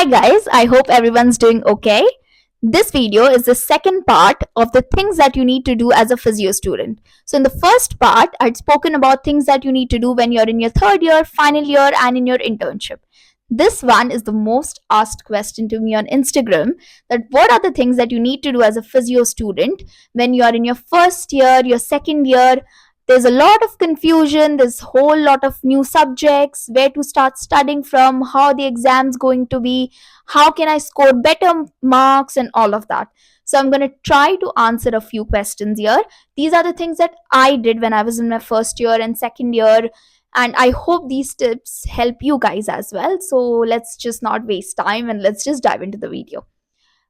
Hi guys, I hope everyone's doing okay. This video is the second part of the things that you need to do as a physio student. So in the first part, I'd spoken about things that you need to do when you're in your third year, final year and in your internship. This one is the most asked question to me on Instagram, that what are the things that you need to do as a physio student when you are in your first year, your second year. There's a lot of confusion, there's a whole lot of new subjects, where to start studying from, how the exam's going to be, how can I score better marks and all of that. So I'm going to try to answer a few questions here. These are the things that I did when I was in my first year and second year, and I hope these tips help you guys as well. So let's just not waste time and let's just dive into the video.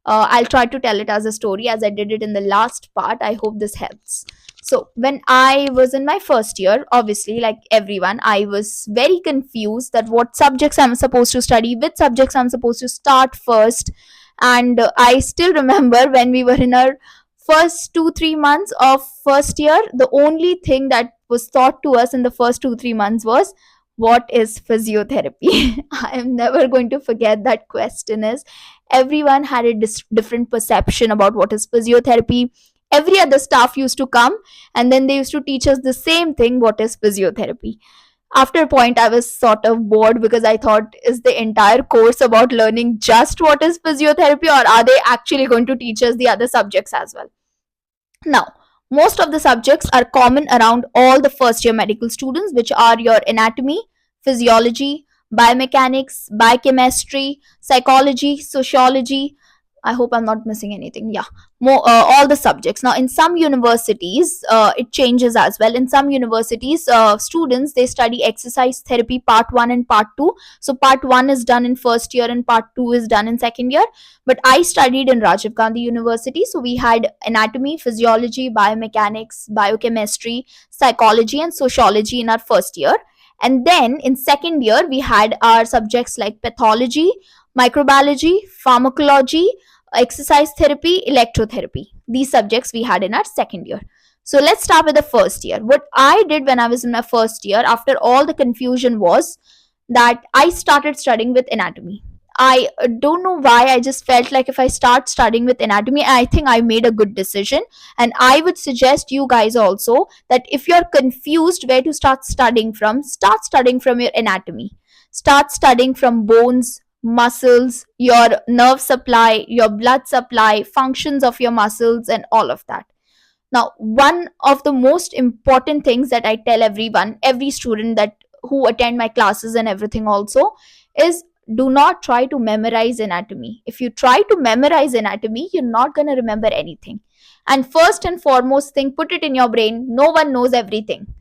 I'll try to tell it as a story as I did it in the last part. I hope this helps. So, when I was in my first year, obviously, like everyone, I was very confused that what subjects I'm supposed to study, which subjects I'm supposed to start first. And I still remember when we were in our first 2 3 months of first year, the only thing that was taught to us in the first 2 3 months was what is physiotherapy. I am never going to forget that question. Is everyone had a different perception about what is physiotherapy. Every other staff used to come and then they used to teach us the same thing, what is physiotherapy. After a point I was sort of bored because I thought, is the entire course about learning just what is physiotherapy, or are they actually going to teach us the other subjects as well? Now, most of the subjects are common around all the first year medical students, which are your anatomy, physiology, biomechanics, biochemistry, psychology, sociology. I hope I'm not missing anything. Yeah, all the subjects. Now, in some universities, it changes as well. In some universities, students they study exercise therapy part one and part two. So, part one is done in first year, and part two is done in second year. But I studied in Rajiv Gandhi University, so we had anatomy, physiology, biomechanics, biochemistry, psychology, and sociology in our first year. And then in second year, we had our subjects like pathology, microbiology, pharmacology, exercise therapy, electrotherapy. These subjects we had in our second year. So let's start with the first year. What I did when I was in my first year, after all the confusion, was that I started studying with anatomy. I don't know why, I just felt like if I start studying with anatomy, I think I made a good decision. And I would suggest you guys also that if you're confused where to start studying from, start studying from your anatomy. Start studying from bones, muscles, your nerve supply, your blood supply, functions of your muscles, and all of that. Now, one of the most important things that I tell everyone, every student that who attend my classes and everything also, is do not try to memorize anatomy. If you try to memorize anatomy, you're not going to remember anything. And first and foremost thing, put it in your brain, no one knows everything.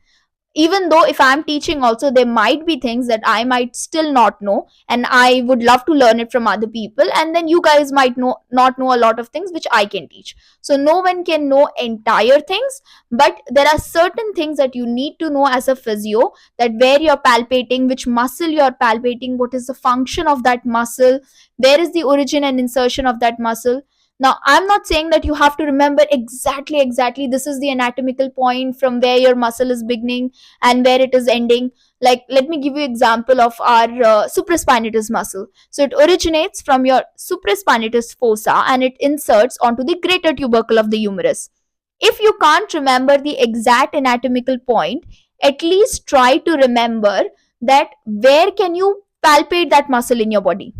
Even though if I'm teaching also, there might be things that I might still not know, and I would love to learn it from other people, and then you guys might not know a lot of things which I can teach. So no one can know entire things, but there are certain things that you need to know as a physio, that where you're palpating, which muscle you're palpating, what is the function of that muscle, where is the origin and insertion of that muscle. Now, I'm not saying that you have to remember exactly this is the anatomical point from where your muscle is beginning and where it is ending. Like, let me give you example of our supraspinatus muscle. So it originates from your supraspinatus fossa and it inserts onto the greater tubercle of the humerus. If you can't remember the exact anatomical point, at least try to remember that where can you palpate that muscle in your body.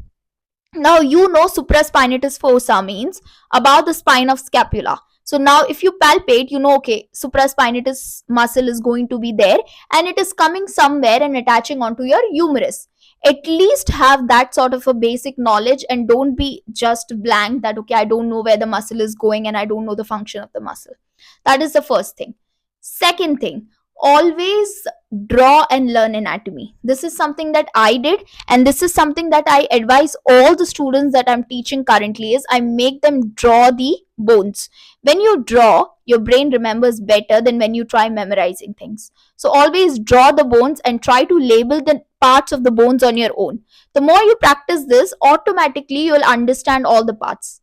Now you know supraspinatus fossa means above the spine of scapula. So now if you palpate, you know, okay, supraspinatus muscle is going to be there and it is coming somewhere and attaching onto your humerus. At least have that sort of a basic knowledge and don't be just blank that, okay, I don't know where the muscle is going and I don't know the function of the muscle. That is the first thing. Second thing, always draw and learn anatomy. This is something that I did, and this is something that I advise all the students that I'm teaching currently. Is I make them draw the bones. When you draw, your brain remembers better than when you try memorizing things. So always draw the bones and try to label the parts of the bones on your own. The more you practice this, automatically you'll understand all the parts.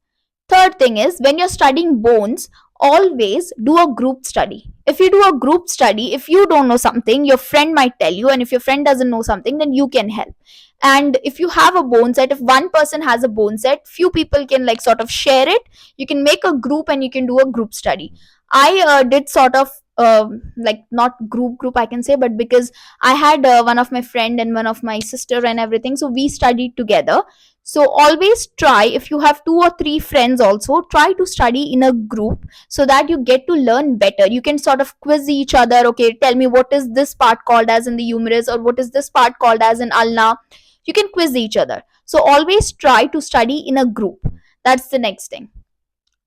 Third thing is, when you're studying bones, always do a group study. If you do a group study, if you don't know something, your friend might tell you, and if your friend doesn't know something, then you can help. And if you have a bone set, if one person has a bone set, few people can like sort of share it. You can make a group and you can do a group study. I did sort of like not group I can say, but because I had one of my friend and one of my sister and everything, so we studied together. So always try, if you have two or three friends also, try to study in a group so that you get to learn better. You can sort of quiz each other. Okay, tell me what is this part called as in the humerus, or what is this part called as in ulna. You can quiz each other. So always try to study in a group. That's the next thing.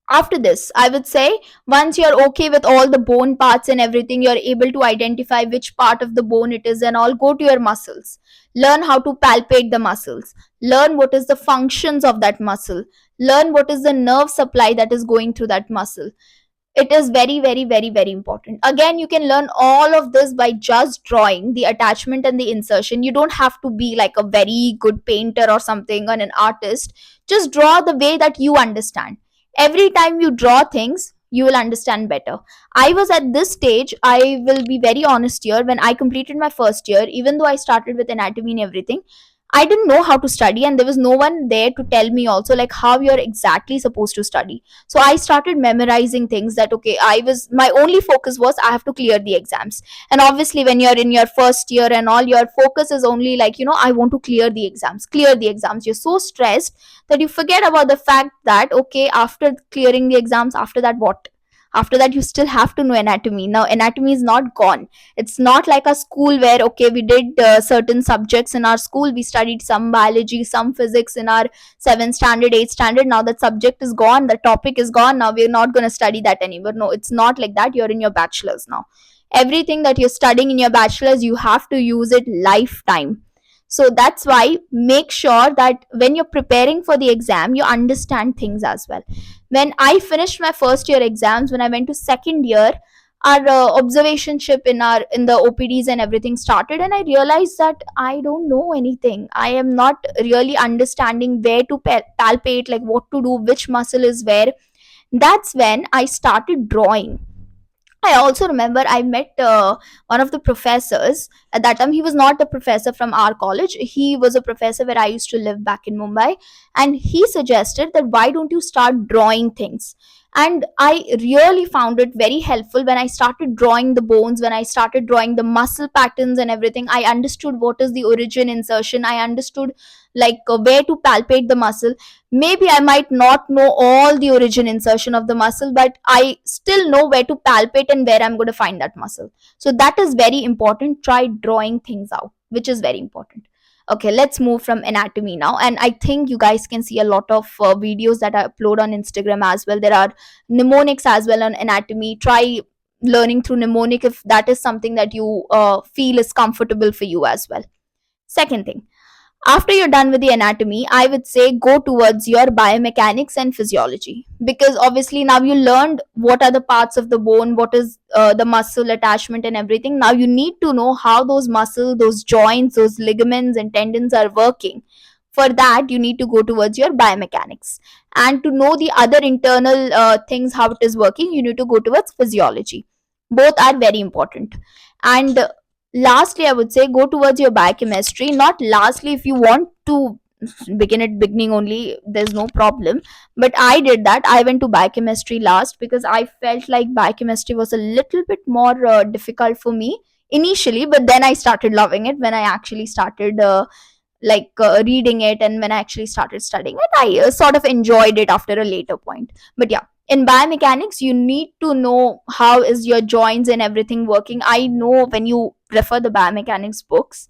After this, I would say, once you're okay with all the bone parts and everything, you're able to identify which part of the bone it is and all, go to your muscles. Learn how to palpate the muscles. Learn what is the functions of that muscle. Learn what is the nerve supply that is going through that muscle. It is very, very, very, very important. Again, you can learn all of this by just drawing the attachment and the insertion. You don't have to be like a very good painter or something, or an artist. Just draw the way that you understand. Every time you draw things, you will understand better. I was at this stage, I will be very honest here, when I completed my first year, even though I started with anatomy and everything, I didn't know how to study, and there was no one there to tell me also like how you're exactly supposed to study. So I started memorizing things. That okay, I was, my only focus was I have to clear the exams. And obviously when you're in your first year and all, your focus is only like, I want to clear the exams, clear the exams. You're so stressed that you forget about the fact that okay, after clearing the exams, after that what? After that you still have to know anatomy. Now anatomy is not gone. It's not like a school where okay, we did certain subjects in our school, we studied some biology, some physics in our 7th standard, 8th standard. Now that subject is gone, the topic is gone, now we're not going to study that anymore. No, it's not like that. You're in your bachelor's now. Everything that you're studying in your bachelor's, you have to use it lifetime. So that's why make sure that when you're preparing for the exam, you understand things as well. When I finished my first year exams, when I went to second year, our observationship in the OPDs and everything started, and I realized that I don't know anything. I am not really understanding where to palpate, like what to do, which muscle is where. That's when I started drawing. I also remember I met one of the professors. At that time, he was not a professor from our college. He was a professor where I used to live back in Mumbai. And he suggested that why don't you start drawing things? And I really found it very helpful when I started drawing the bones, when I started drawing the muscle patterns and everything. I understood what is the origin insertion. I understood like where to palpate the muscle. Maybe I might not know all the origin insertion of the muscle, but I still know where to palpate and where I'm going to find that muscle. So that is very important. Try drawing things out, which is very important. Okay, let's move from anatomy now. And I think you guys can see a lot of videos that I upload on Instagram as well. There are mnemonics as well on anatomy. Try learning through mnemonic if that is something that you feel is comfortable for you as well. Second thing, after you're done with the anatomy, I would say go towards your biomechanics and physiology, because obviously now you learned what are the parts of the bone, what is the muscle attachment and everything. Now you need to know how those muscles, those joints, those ligaments and tendons are working. For that you need to go towards your biomechanics, and to know the other internal things how it is working, you need to go towards physiology. Both are very important. And lastly, I would say go towards your biochemistry. Not lastly, if you want to begin at beginning only, there's no problem. But I did that. I went to biochemistry last because I felt like biochemistry was a little bit more difficult for me initially, but then I started loving it when I actually started reading it, and when I actually started studying it, I sort of enjoyed it after a later point. But yeah, in biomechanics you need to know how is your joints and everything working. I know when you refer the biomechanics books,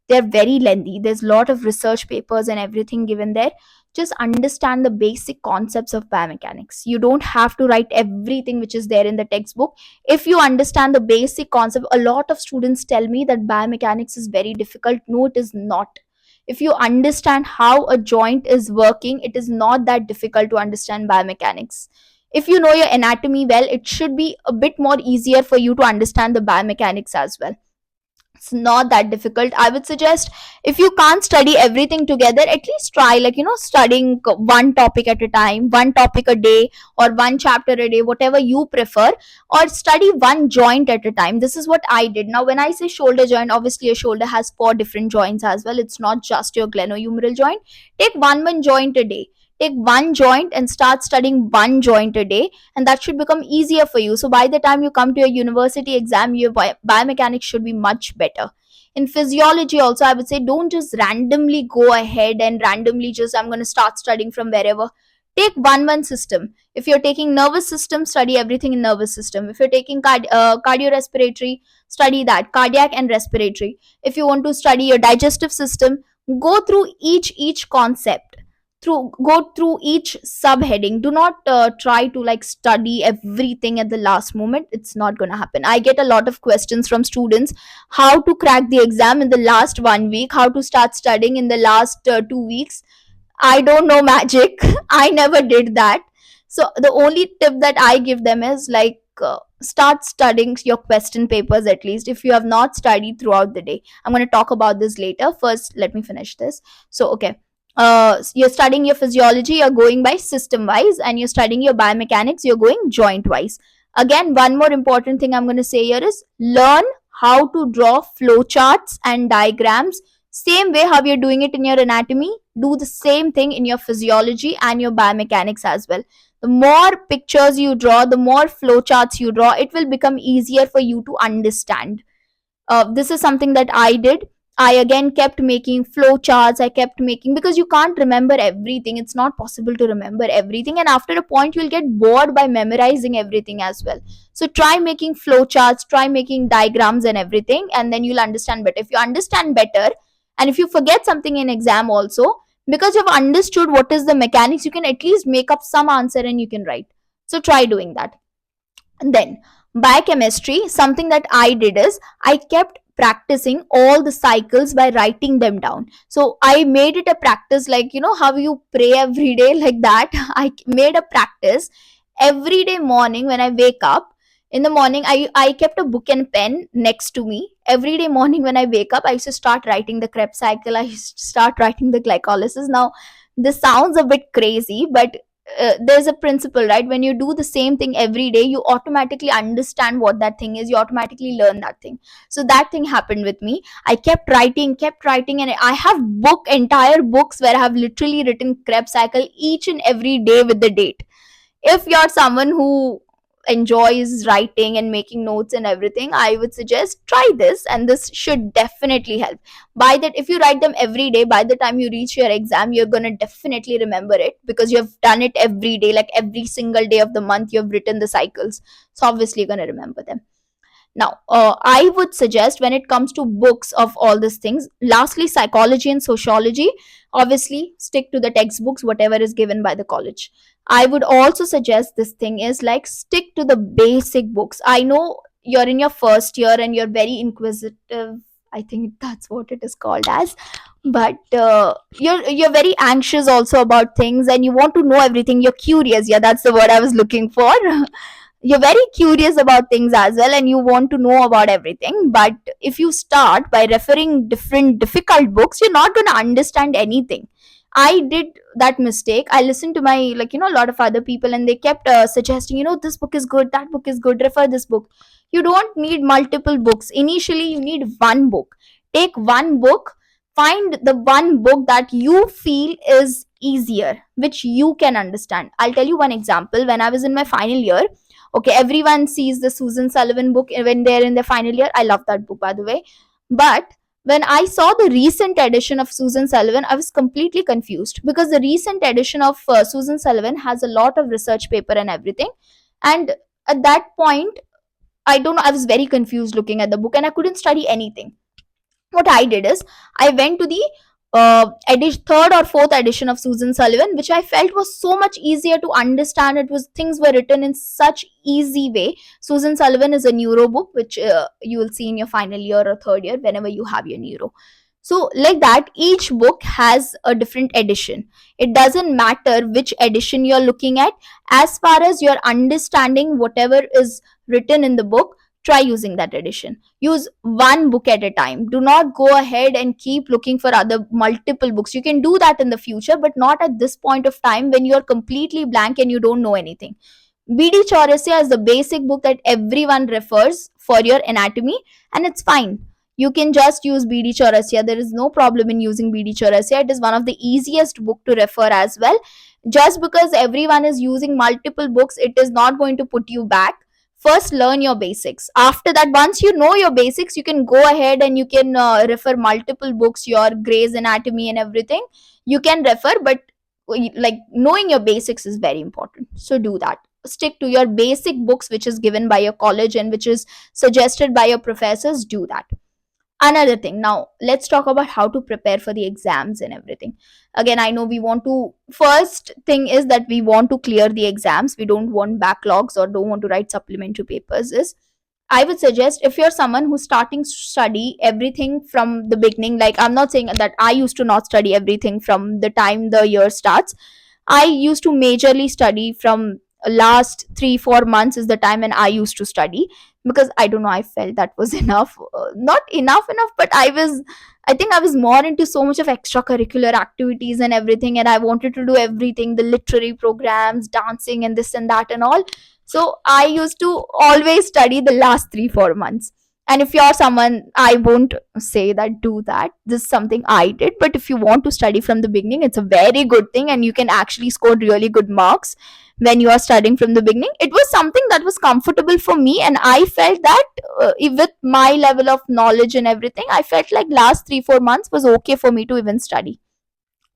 they're very lengthy. There's a lot of research papers and everything given there. Just understand the basic concepts of biomechanics. You don't have to write everything which is there in the textbook. If you understand the basic concept, a lot of students tell me that biomechanics is very difficult. No, it is not. If you understand how a joint is working, it is not that difficult to understand biomechanics. If you know your anatomy well, it should be a bit more easier for you to understand the biomechanics as well. It's not that difficult. I would suggest, if you can't study everything together, at least try, like, studying one topic at a time, one topic a day, or one chapter a day, whatever you prefer, or study one joint at a time. This is what I did. Now, when I say shoulder joint, obviously your shoulder has four different joints as well. It's not just your glenohumeral joint. Take one joint a day. Take one joint and start studying one joint a day, and that should become easier for you. So by the time you come to your university exam, your biomechanics should be much better. In physiology also, I would say, don't just randomly go ahead and randomly just, I'm going to start studying from wherever. Take one system. If you're taking nervous system, study everything in nervous system. If you're taking cardiorespiratory, study that, cardiac and respiratory. If you want to study your digestive system, go through each concept, go through each subheading. Do not try to like study everything at the last moment. It's not going to happen. I get a lot of questions from students, how to crack the exam in the last 1 week, how to start studying in the last 2 weeks. I don't know magic. I never did that. So the only tip that I give them is like, start studying your question papers at least if you have not studied throughout the day. I'm going to talk about this later. First, let me finish this. So, okay. You're studying your physiology, you're going by system wise, and you're studying your biomechanics, you're going joint wise. Again, one more important thing I'm going to say here is, learn how to draw flowcharts and diagrams. Same way how you're doing it in your anatomy, do the same thing in your physiology and your biomechanics as well. The more pictures you draw, the more flowcharts you draw, it will become easier for you to understand. This is something that I did. I again kept making flow charts. I kept making, because you can't remember everything. It's not possible to remember everything. And after a point, you'll get bored by memorizing everything as well. So try making flow charts, try making diagrams and everything, and then you'll understand better. If you understand better, and if you forget something in exam also, because you've understood what is the mechanics, you can at least make up some answer and you can write. So try doing that. And then biochemistry, something that I did is, I kept practicing all the cycles by writing them down. So I made it a practice, like, how you pray every day, like that. I made a practice every day morning when I wake up. In the morning, I kept a book and pen next to me. Every day morning when I wake up, I used to start writing the Krebs cycle. I used to start writing the glycolysis. Now, this sounds a bit crazy, but there's a principle, right? When you do the same thing every day, you automatically understand what that thing is. You automatically learn that thing. So that thing happened with me. I kept writing, and I have entire books where I have literally written Krebs cycle each and every day with the date. If you're someone who enjoys writing and making notes and everything, I would suggest try this, and this should definitely help. By that, if you write them every day, by the time you reach your exam, you're going to definitely remember it, because you have done it every day, like every single day of the month you have written the cycles. So obviously you're going to remember them. Now, I would suggest, when it comes to books of all these things, lastly, psychology and sociology, obviously stick to the textbooks, whatever is given by the college. I would also suggest, this thing is like, stick to the basic books. I know you're in your first year and you're very inquisitive. I think that's what it is called as. But you're very anxious also about things, and you want to know everything. You're curious. Yeah, that's the word I was looking for. You're very curious about things as well, and you want to know about everything. But if you start by referring different difficult books, you're not going to understand anything. I did that mistake. I listened to my, like, a lot of other people, and they kept suggesting, this book is good, that book is good, refer this book. You don't need multiple books. Initially, you need one book. Take one book, find the one book that you feel is easier, which you can understand. I'll tell you one example. When I was in my final year, okay, everyone sees the Susan Sullivan book when they're in their final year. I love that book, by the way. But when I saw the recent edition of Susan Sullivan, I was completely confused, because the recent edition of Susan Sullivan has a lot of research paper and everything. And at that point, I don't know, I was very confused looking at the book, and I couldn't study anything. What I did is, I went to the third or fourth edition of Susan Sullivan, which I felt was so much easier to understand. It was, things were written in such easy way. Susan Sullivan is a neuro book, which you will see in your final year or third year whenever you have your neuro. So like that, each book has a different edition. It doesn't matter which edition you're looking at, as far as you're understanding whatever is written in the book, try using that edition. Use one book at a time. Do not go ahead and keep looking for other multiple books. You can do that in the future, but not at this point of time when you're completely blank and you don't know anything. BD Chaurasia is the basic book that everyone refers for your anatomy, and it's fine. You can just use BD Chaurasia. There is no problem in using BD Chaurasia. It is one of the easiest book to refer as well. Just because everyone is using multiple books, it is not going to put you back. First, learn your basics. After that, once you know your basics, you can go ahead and you can refer multiple books, your Gray's Anatomy and everything. You can refer, but like knowing your basics is very important. So do that. Stick to your basic books, which is given by your college and which is suggested by your professors. Do that. Another thing, now let's talk about how to prepare for the exams and everything. Again, I know we want to, first thing is that we want to clear the exams. We don't want backlogs or don't want to write supplementary papers. Is I would suggest, if you're someone who's starting to study everything from the beginning, like I'm not saying that I used to not study everything from the time the year starts. I used to majorly study from last 3-4 months is the time when I used to study, because I don't know, I felt that was enough. Not enough, but I think I was more into so much of extracurricular activities and everything, and I wanted to do everything, the literary programs, dancing, and this and that and all. So I used to always study the last 3-4 months. And if you're someone, I won't say that do that. This is something I did. But if you want to study from the beginning, it's a very good thing, and you can actually score really good marks when you are studying from the beginning. It was something that was comfortable for me, and I felt that with my level of knowledge and everything, I felt like last 3-4 months was okay for me to even study.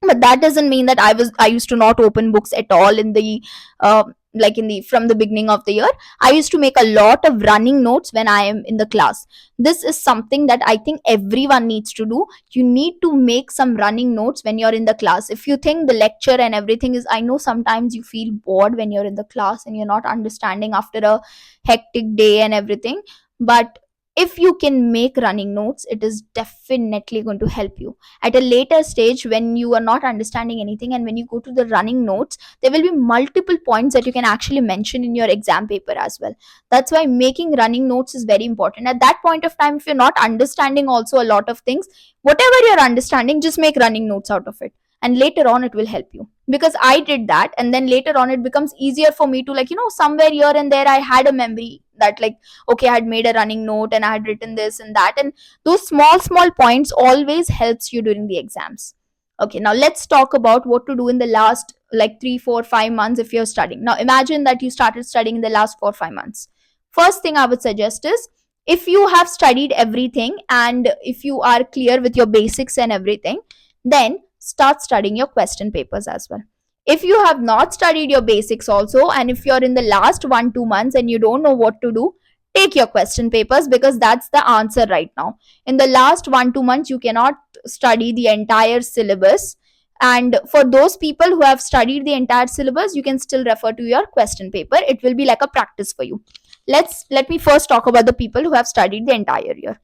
But that doesn't mean that I used to not open books at all in the uh, like in the from the beginning of the year. I used to make a lot of running notes when I am in the class. This is something that I think everyone needs to do. You need to make some running notes when you're in the class. If you think the lecture and everything is, I know sometimes you feel bored when you're in the class and you're not understanding after a hectic day and everything, but if you can make running notes, it is definitely going to help you at a later stage when you are not understanding anything. And when you go to the running notes, there will be multiple points that you can actually mention in your exam paper as well. That's why making running notes is very important. At that point of time, if you're not understanding also a lot of things, whatever you're understanding, just make running notes out of it, and later on it will help you. Because I did that, and then later on it becomes easier for me to, like, somewhere here and there I had a memory that, like, okay, I had made a running note and I had written this and that, and those small points always helps you during the exams. Okay, now let's talk about what to do in the last, like, 3 4 5 months if you're studying. Now imagine that you started studying in the last 4 5 months. First thing I would suggest is, if you have studied everything and if you are clear with your basics and everything, then start studying your question papers as well. If you have not studied your basics also, and if you're in the last 1 2 months and you don't know what to do, take your question papers, because that's the answer right now. In the last 1 2 months you cannot study the entire syllabus, and for those people who have studied the entire syllabus, you can still refer to your question paper. It will be like a practice for you. Let me first talk about the people who have studied the entire year.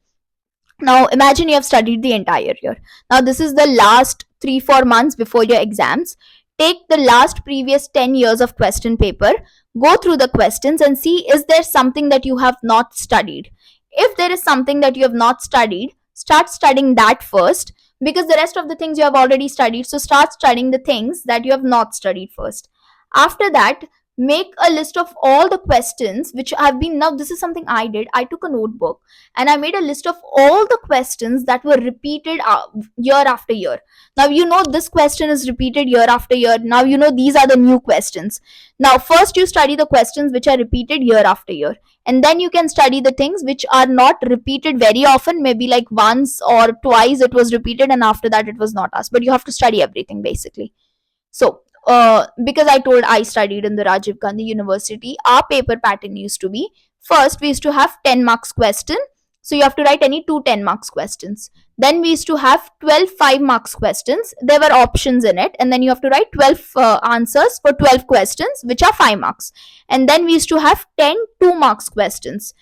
Now imagine you have studied the entire year. Now this is the last 3 4 months before your exams. Take the last previous 10 years of question paper, go through the questions and see, is there something that you have not studied. If there is something that you have not studied, start studying that first, because the rest of the things you have already studied. So start studying the things that you have not studied first. After that, make a list of all the questions which have been, now this is something I did. I took a notebook and I made a list of all the questions that were repeated year after year. Now this question is repeated year after year. Now these are the new questions. Now first you study the questions which are repeated year after year, and then you can study the things which are not repeated very often, maybe like once or twice it was repeated and after that it was not asked, but you have to study everything basically. So, because I told I studied in the Rajiv Gandhi University, our paper pattern used to be, first we used to have 10 marks question. So you have to write any two 10 marks questions. Then we used to have 12 5 marks questions. There were options in it. And then you have to write 12 answers for 12 questions, which are 5 marks. And then we used to have 10 2 marks questions.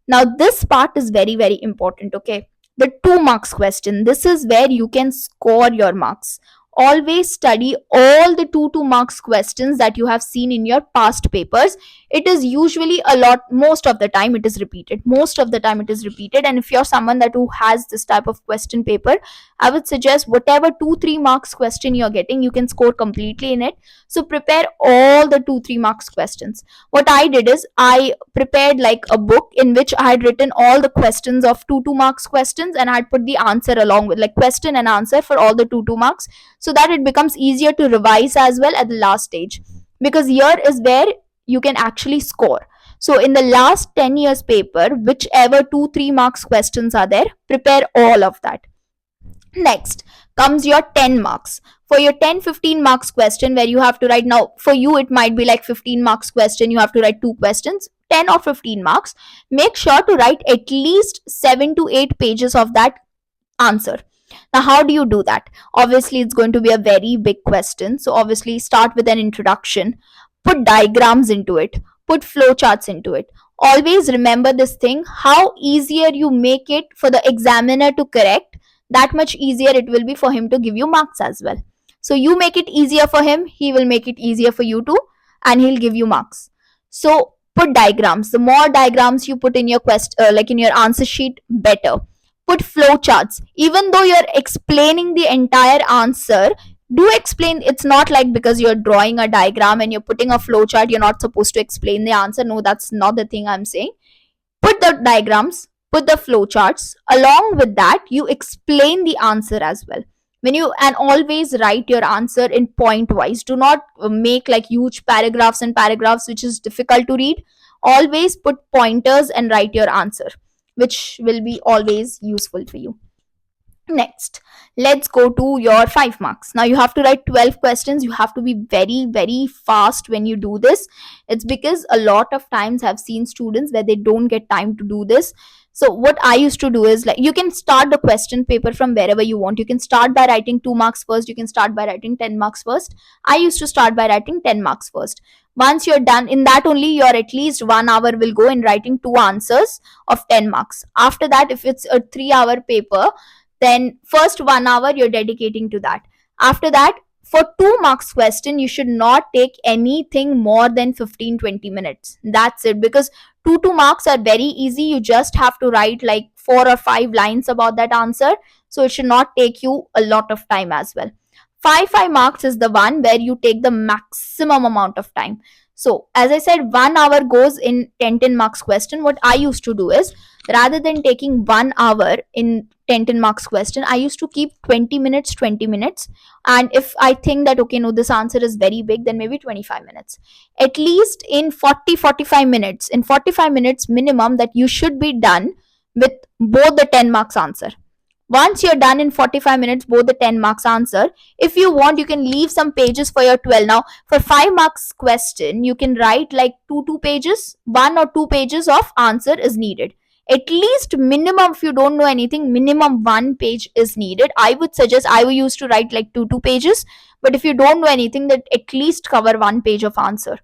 Now this part is very, very important, okay? The 2 marks question, this is where you can score your marks. always study all the 2 marks questions that you have seen in your past papers. It is usually a lot, most of the time it is repeated, and if you're someone that who has this type of question paper, I would suggest whatever 2 3 marks question you're getting, you can score completely in it. So prepare all the 2 3 marks questions. What I did is I prepared like a book in which I had written all the questions of 2 marks questions, and I had put the answer along with, like, question and answer for all the 2 marks, so that it becomes easier to revise as well at the last stage, because here is where you can actually score. So in the last 10 years paper, whichever 2 3 marks questions are there, prepare all of that. Next comes your 10 marks. For your 10 15 marks question, where you have to write, now for you it might be like 15 marks question, you have to write 2 questions, 10 or 15 marks, make sure to write at least 7 to 8 pages of that answer. Now, how do you do that? Obviously, it's going to be a very big question. So, obviously, start with an introduction, put diagrams into it, put flowcharts into it. Always remember this thing: how easier you make it for the examiner to correct, that much easier it will be for him to give you marks as well. So, you make it easier for him, he will make it easier for you too, and he'll give you marks. So, put diagrams. The more diagrams you put in your like in your answer sheet, better. Put flowcharts. Even though you're explaining the entire answer, do explain. It's not like because you're drawing a diagram and you're putting a flowchart, you're not supposed to explain the answer. No, that's not the thing I'm saying. Put the diagrams, put the flowcharts. Along with that, you explain the answer as well. And always write your answer in point wise. Do not make like huge paragraphs and paragraphs, which is difficult to read. Always put pointers and write your answer, which will be always useful for you. Next, let's go to your 5 marks. Now you have to write 12 questions. You have to be very, very fast when you do this. It's because a lot of times I've seen students where they don't get time to do this. So what I used to do is, like, you can start the question paper from wherever you want. You can start by writing 2 marks first. You can start by writing 10 marks first. I used to start by writing 10 marks first. Once you're done in that, only your at least 1 hour will go in writing 2 answers of 10 marks. After that, if it's a 3 hour paper, then first 1 hour you're dedicating to that. After that, for 2 marks question, you should not take anything more than 15 20 minutes. That's it, because 2 marks are very easy. You just have to write like 4 or 5 lines about that answer, so it should not take you a lot of time as well. 5 marks is the one where you take the maximum amount of time. So as I said, 1 hour goes in 10 marks question. What I used to do is, rather than taking 1 hour in 10 marks question, I used to keep 20 minutes, 20 minutes. And if I think that, okay, no, this answer is very big, then maybe 25 minutes. At least in 40 45 minutes, in 45 minutes minimum, that you should be done with both the 10 marks answer. Once you're done in 45 minutes, both the 10 marks answer, if you want, you can leave some pages for your 12. Now, for 5 marks question, you can write like 2 pages, 1 or 2 pages of answer is needed. At least minimum, if you don't know anything, minimum 1 page is needed. I would suggest, I used to write like 2 pages, but if you don't know anything, that at least cover 1 page of answer.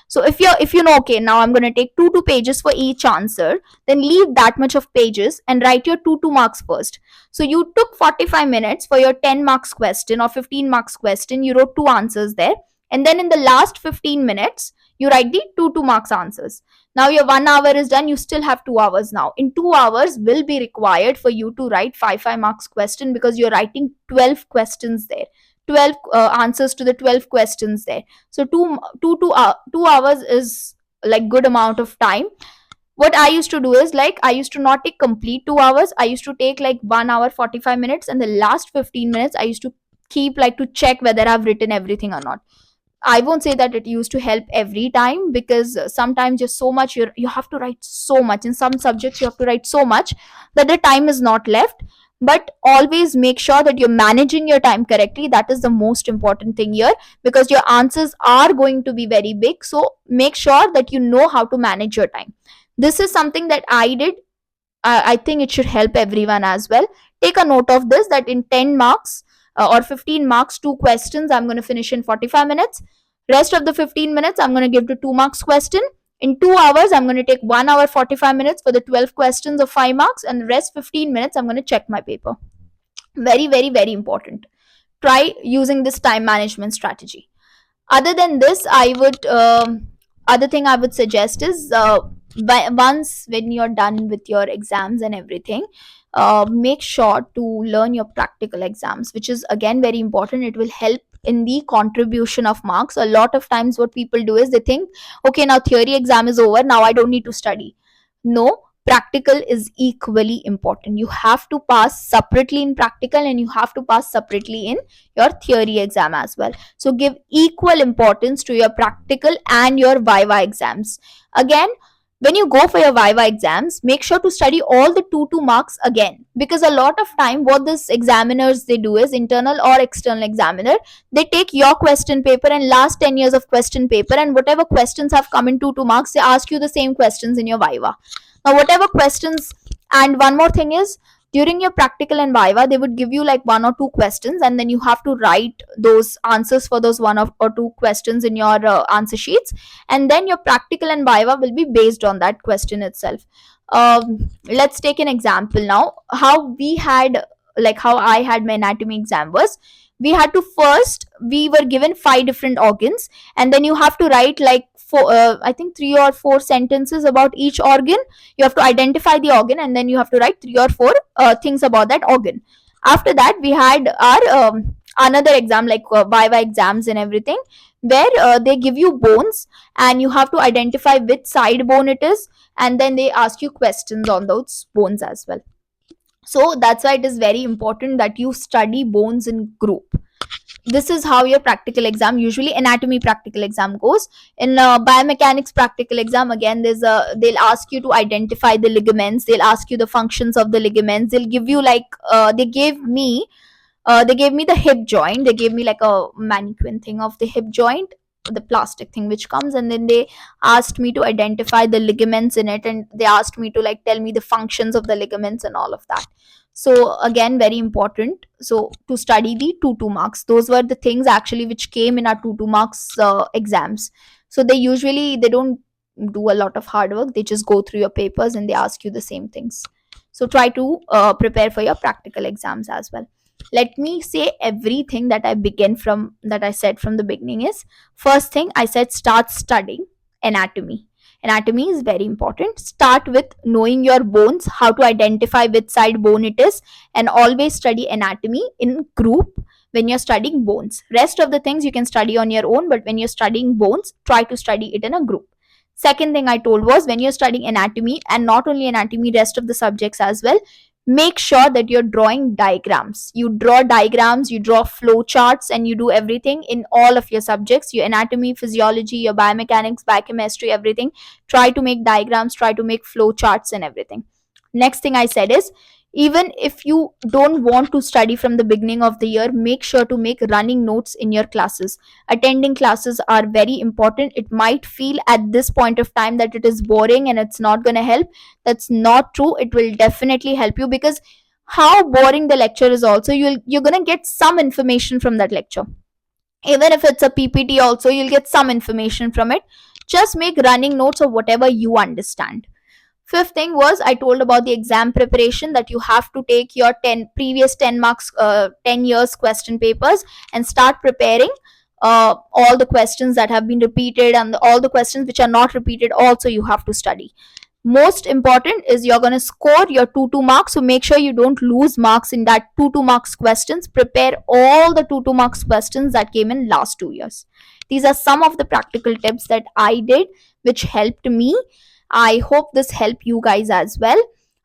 So if you know, okay, now I'm going to take 2 pages for each answer, then leave that much of pages and write your 2 marks first. So you took 45 minutes for your 10 marks question or 15 marks question. You wrote 2 answers there, and then in the last 15 minutes, you write the 2 marks answers. Now your 1 hour is done. You still have 2 hours now. In 2 hours will be required for you to write 5 marks question, because you're writing 12 questions there. 12 answers to the 12 questions there. So 2 hours is like good amount of time. What I used to do is, like, I used to not take complete 2 hours. I used to take like 1 hour 45 minutes, and the last 15 minutes I used to keep like to check whether I've written everything or not. I won't say that it used to help every time, because sometimes you're so much, you have to write so much. In some subjects, you have to write so much that the time is not left. But always make sure that you're managing your time correctly. That is the most important thing here, because your answers are going to be very big. So make sure that you know how to manage your time. This is something that I did. I think it should help everyone as well. Take a note of this, that in 10 marks or 15 marks, 2 questions, I'm going to finish in 45 minutes. Rest of the 15 minutes, I'm going to give to 2 marks question. In 2 hours, I'm going to take 1 hour 45 minutes for the 12 questions of 5 marks, and the rest 15 minutes, I'm going to check my paper. Very, very, very important. try using this time management strategy. Other than this, I would other thing I would suggest is, once when you're done with your exams and everything, make sure to learn your practical exams, which is again very important. It will help in the contribution of marks. A lot of times what people do is they think, okay, now theory exam is over, now I don't need to study. No, practical is equally important. You have to pass separately in practical, and you have to pass separately in your theory exam as well. So give equal importance to your practical and your viva exams. Again, when you go for your viva exams, make sure to study all the 2 marks again, because a lot of time what this examiners they do is, internal or external examiner, they take your question paper and last 10 years of question paper, and whatever questions have come in 2 marks, they ask you the same questions in your viva. Now whatever questions, and one more thing is, during your practical and viva they would give you like 1 or 2 questions, and then you have to write those answers for those 1 or 2 questions in your answer sheets, and then your practical and viva will be based on that question itself. Let's take an example now. How we had, like how I had my anatomy exam was, we had to first, we were given 5 different organs, and then you have to write like four, I think 3 or 4 sentences about each organ. You have to identify the organ, and then you have to write 3 or 4 things about that organ. After that we had our another exam, like viva exams and everything, where they give you bones, and you have to identify which side bone it is, and then they ask you questions on those bones as well. So that's why it is very important that you study bones in group. This is how your practical exam, usually anatomy practical exam, goes. In biomechanics practical exam, again there's a, they'll ask you to identify the ligaments, they'll ask you the functions of the ligaments, they'll give you like they gave me the hip joint, they gave me like a mannequin thing of the hip joint, the plastic thing which comes, and then they asked me to identify the ligaments in it, and they asked me to like tell me the functions of the ligaments and all of that. So again, very important. So to study the 2 marks, those were the things actually which came in our 2 marks exams. So they usually, they don't do a lot of hard work, they just go through your papers and they ask you the same things. So try to prepare for your practical exams as well. Let me say everything that I began from, that I said from the beginning is, first thing I said, start studying anatomy. Anatomy is very important. Start with knowing your bones, how to identify which side bone it is, and always study anatomy in group when you're studying bones. Rest of the things you can study on your own, but when you're studying bones, try to study it in a group. Second thing I told was, when you're studying anatomy, and not only anatomy, rest of the subjects as well, make sure that you're drawing diagrams. You draw diagrams, you draw flow charts, and you do everything in all of your subjects, your anatomy, physiology, your biomechanics, biochemistry, everything. Try to make diagrams, try to make flow charts and everything. Next thing I said is, even if you don't want to study from the beginning of the year, make sure to make running notes in your classes. Attending classes are very important. It might feel at this point of time that it is boring and it's not going to help. That's not true. It will definitely help you, because how boring the lecture is also, you're going to get some information from that lecture. Even if it's a ppt also, you'll get some information from it. Just make running notes of whatever you understand. Fifth thing was, I told about the exam preparation, that you have to take your 10 previous 10 marks 10 years question papers and start preparing all the questions that have been repeated, and all the questions which are not repeated also you have to study. Most important is, you're going to score your 2 marks, so make sure you don't lose marks in that 2 marks questions. Prepare all the 2 marks questions that came in last 2 years. These are some of the practical tips that I did, which helped me. I hope this helped you guys as well.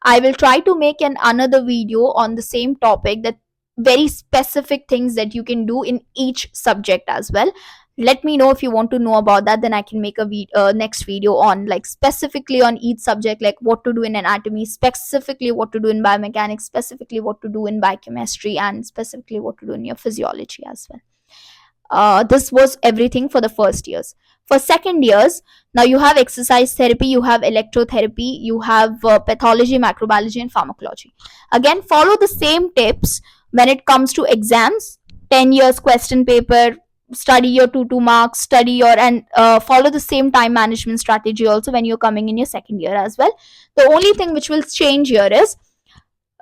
I will try to make an another video on the same topic, that very specific things that you can do in each subject as well. Let me know if you want to know about that, then I can make a next video on like specifically on each subject, like what to do in anatomy, specifically what to do in biomechanics, specifically what to do in biochemistry, and specifically what to do in your physiology as well. This was everything for the first years. For second years, now you have exercise therapy, you have electrotherapy, you have pathology, microbiology, and pharmacology. Again, follow the same tips when it comes to exams. 10 years question paper, study your 2 marks, study your, and follow the same time management strategy also when you're coming in your second year as well. The only thing which will change here is,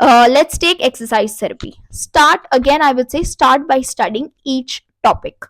Let's take exercise therapy. Start again, I would say, start by studying each topic.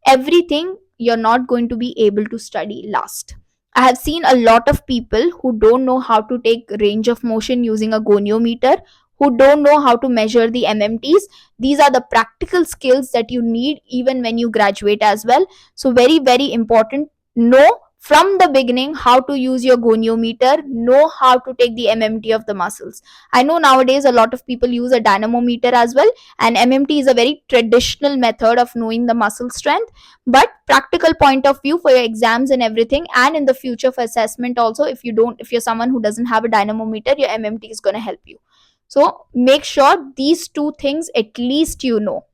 Everything you're not going to be able to study last. I have seen a lot of people who don't know how to take range of motion using a goniometer, who don't know how to measure the mmts. These are the practical skills that you need even when you graduate as well. So very very important. Know from the beginning how to use your goniometer, know how to take the mmt of the muscles. I know nowadays a lot of people use a dynamometer as well, and mmt is a very traditional method of knowing the muscle strength. But practical point of view for your exams and everything, and in the future for assessment also, if you're someone who doesn't have a dynamometer, your mmt is going to help you. So make sure these two things at least you know.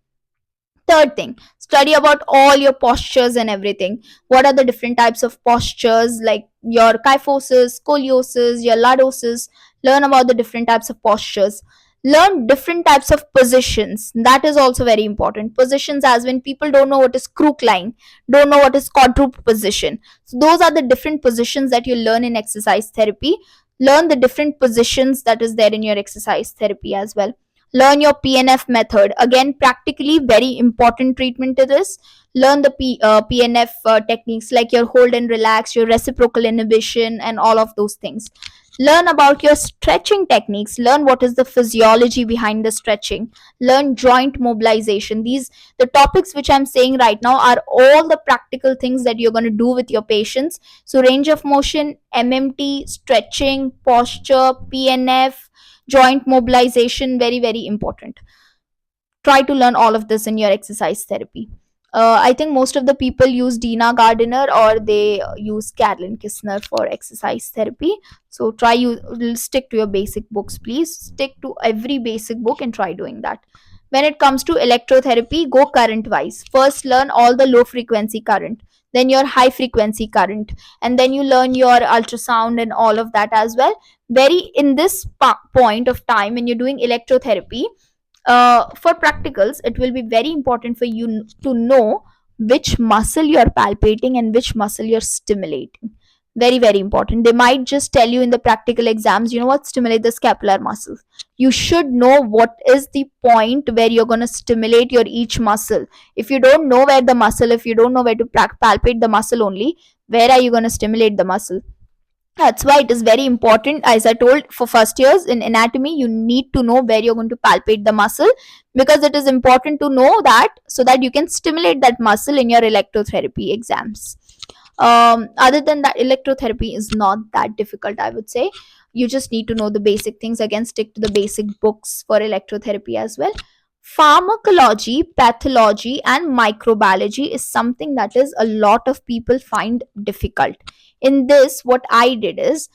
Third thing, study about all your postures and everything. What are the different types of postures, like your kyphosis, scoliosis, your lordosis. Learn about the different types of postures. Learn different types of positions. That is also very important. Positions, as when people don't know what is crook line, don't know what is quadruple position. So those are the different positions that you learn in exercise therapy. Learn the different positions that is there in your exercise therapy as well. Learn your PNF method. Again, practically very important treatment to this. Learn the PNF techniques, like your hold and relax, your reciprocal inhibition, and all of those things. Learn about your stretching techniques. Learn what is the physiology behind the stretching. Learn joint mobilization. These, the topics which I'm saying right now, are all the practical things that you're going to do with your patients. So range of motion, MMT, stretching, posture, PNF, joint mobilization, very very important. Try to learn all of this in your exercise therapy. I think most of the people use Dina Gardiner, or they use Carolyn Kistner for exercise therapy. So try, you stick to your basic books, please. Stick to every basic book and try doing that. When it comes to electrotherapy, go current wise. First learn all the low frequency current, then your high frequency current, and then you learn your ultrasound and all of that as well. Very in this point of time when you're doing electrotherapy, for practicals, it will be very important for you to know which muscle you're palpating and which muscle you're stimulating. Very very important. They might just tell you in the practical exams, you know what, stimulate the scapular muscles. You should know what is the point where you're going to stimulate your each muscle. If you don't know where the muscle, if you don't know where to palpate the muscle only, where are you going to stimulate the muscle? That's why it is very important. As I told, for first years in anatomy, you need to know where you're going to palpate the muscle, because it is important to know that, so that you can stimulate that muscle in your electrotherapy exams. Other than that, electrotherapy is not that difficult, I would say. You just need to know the basic things. Again, stick to the basic books for electrotherapy as well. Pharmacology, pathology, and microbiology is something that is a lot of people find difficult. In this, what I did is,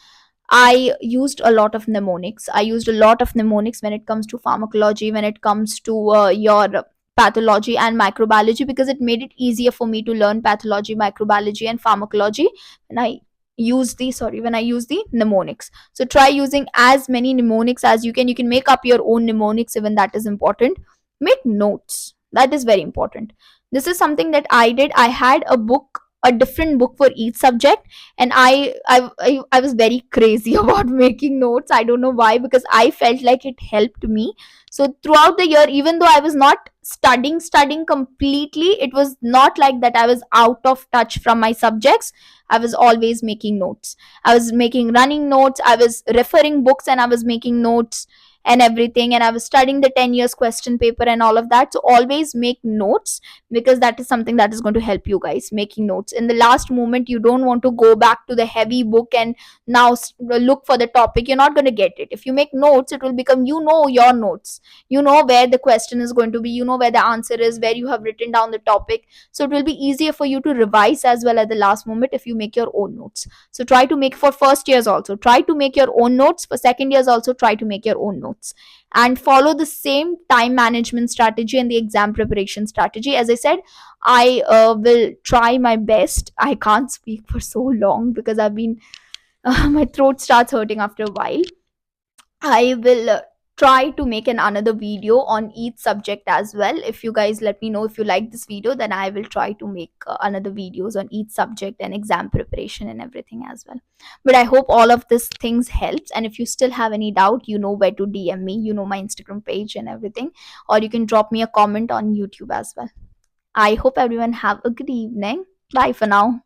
I used a lot of mnemonics. I used a lot of mnemonics when it comes to pharmacology, when it comes to your pathology and microbiology, because it made it easier for me to learn pathology, microbiology, and pharmacology when I when I use the mnemonics. So try using as many mnemonics as you can. You can make up your own mnemonics, even that is important. Make notes. That is very important. This is something that I did. I had a book, a different book for each subject, and I was very crazy about making notes. I don't know why, because I felt like it helped me. So throughout the year, even though I was not studying completely, it was not like that I was out of touch from my subjects. I was always making notes. I was making running notes, I was referring books, and I was making notes and everything, and I was studying the 10 years question paper and all of that. So always make notes, because that is something that is going to help you guys. Making notes in the last moment, you don't want to go back to the heavy book and now look for the topic. You're not going to get it. If you make notes, it will become, you know, your notes. You know where the question is going to be, you know where the answer is, where you have written down the topic. So it will be easier for you to revise as well at the last moment if you make your own notes. So try to make, for first years also try to make your own notes, for second years also try to make your own notes, and follow the same time management strategy and the exam preparation strategy. As I said, I will try my best. I can't speak for so long because I've been my throat starts hurting after a while. I will try to make another video on each subject as well. If you guys let me know if you like this video, then I will try to make another videos on each subject and exam preparation and everything as well. But I hope all of these things helps, and if you still have any doubt, you know where to DM me, you know my Instagram page and everything, or you can drop me a comment on YouTube as well. I hope everyone have a good evening. Bye for now.